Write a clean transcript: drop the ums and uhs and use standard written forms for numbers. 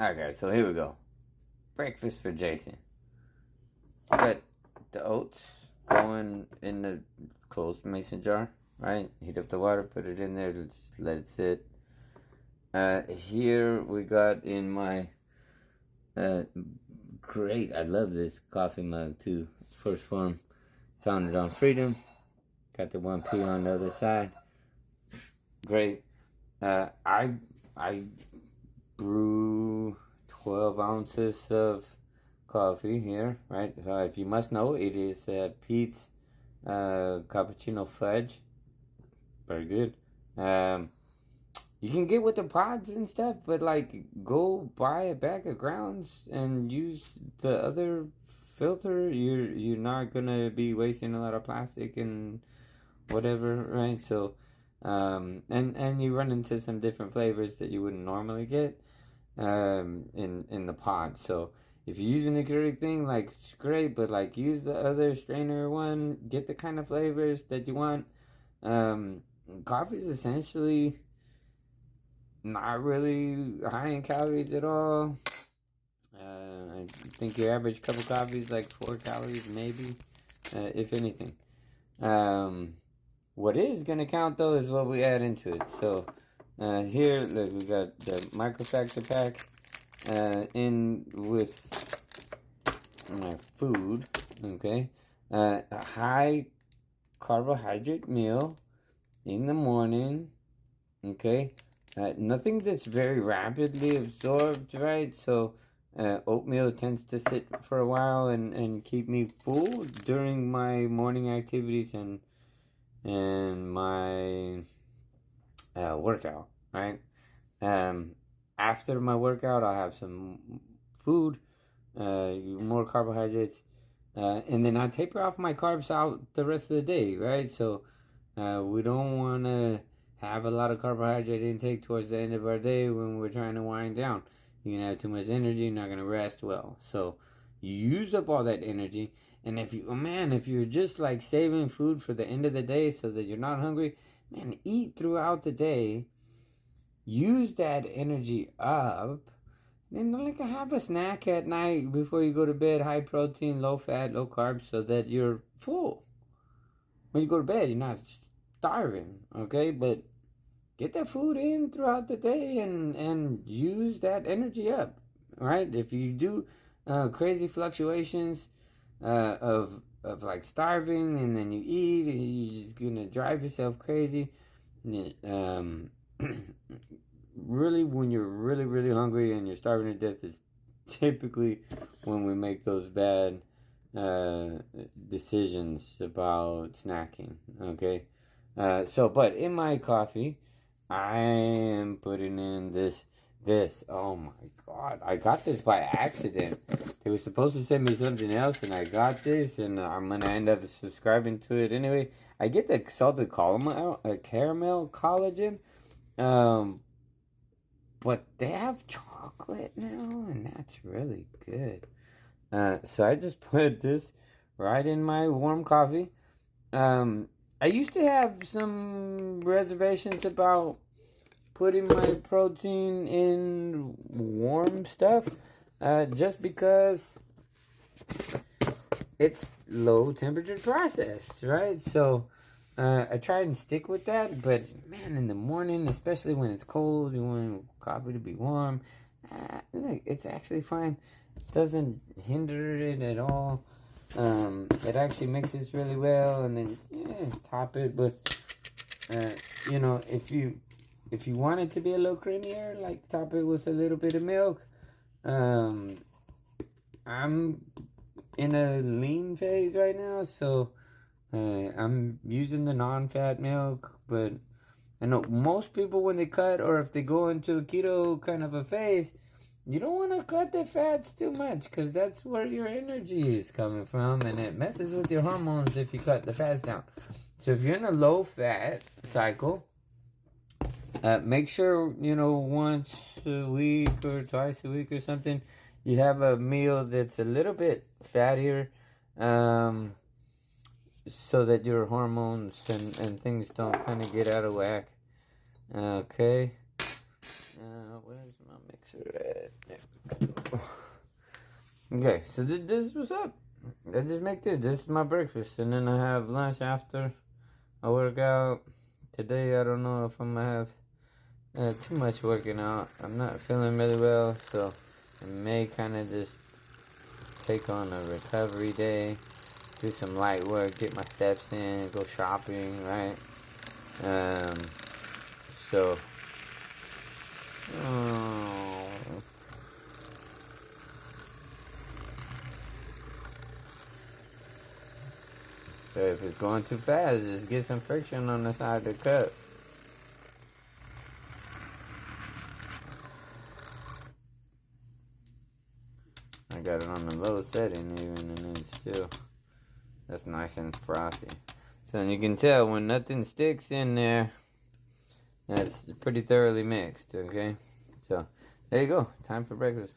Okay, so here we go. Breakfast for Jason. Got the oats going in the closed mason jar, right? Heat up the water, put it in there, just let it sit. Here we got in my uh, great, I love this coffee mug too. First form, found it on Freedom. Got the 1P on the other side. Great. I brew 12 ounces of coffee here, right? So if you must know, it is Pete's cappuccino fudge. Very good. You can get with the pods and stuff, but like go buy a bag of grounds and use the other filter. You're not gonna be wasting a lot of plastic and whatever, right? So, and you run into some different flavors that you wouldn't normally get in the pod. So if you're using the Keurig thing, like it's great, but like use the other strainer one, get the kind of flavors that you want. Coffee is essentially not really high in calories at all. I think your average cup of coffee is like 4 calories, maybe, if anything. What is gonna count though is what we add into it. So here, look, we got the microfactor pack in with my food. Okay, a high carbohydrate meal in the morning. Okay, nothing that's very rapidly absorbed, right? So oatmeal tends to sit for a while and keep me full during my morning activities and my workout, right? After my workout, I'll have some food, more carbohydrates, and then I taper off my carbs out the rest of the day, right? So we don't want to have a lot of carbohydrate intake towards the end of our day when we're trying to wind down. You're going to have too much energy, you're not going to rest well. So you use up all that energy. And if you, oh man, if you're just like saving food for the end of the day so that you're not hungry, man, eat throughout the day. Use that energy up. And then like have a snack at night before you go to bed, high protein, low fat, low carbs, so that you're full. When you go to bed, you're not starving, okay? But get that food in throughout the day and use that energy up, right? If you do crazy fluctuations of like starving and then you eat and you're just gonna drive yourself crazy. Really, when you're really hungry and you're starving to death is typically when we make those bad decisions about snacking. Okay, but in my coffee I am putting in this. Oh my god, I got this by accident. They were supposed to send me something else, and I got this, and I'm gonna end up subscribing to it anyway. I get the salted caramel collagen, but they have chocolate now, and that's really good. So I just put this right in my warm coffee. I used to have some reservations about putting my protein in warm stuff, just because it's low temperature processed, right? So I try and stick with that, but man, in the morning, especially when it's cold, you want coffee to be warm. Look, it's actually fine. It doesn't hinder it at all. It actually mixes really well, and then top it with, if you want it to be a little creamier, like top it with a little bit of milk. I'm in a lean phase right now, so I'm using the non-fat milk, but I know most people when they cut or if they go into a keto kind of a phase, you don't want to cut the fats too much because that's where your energy is coming from, and it messes with your hormones if you cut the fats down. So if you're in a low-fat cycle, make sure, once a week or twice a week or something, you have a meal that's a little bit fattier, so that your hormones and things don't kind of get out of whack. Okay. Where's my mix? mix it. Okay, so this is what's up. I just make this. This is my breakfast, and then I have lunch after I work out. Today, I don't know if I'm gonna have too much working out. I'm not feeling really well, so I may kind of just take on a recovery day, do some light work, get my steps in, go shopping, right? So, oh, so if it's going too fast, just get some friction on the side of the cup. I got it on the low setting even, and then still, that's nice and frothy. So you can tell when nothing sticks in there, that's pretty thoroughly mixed, okay? So, there you go. Time for breakfast.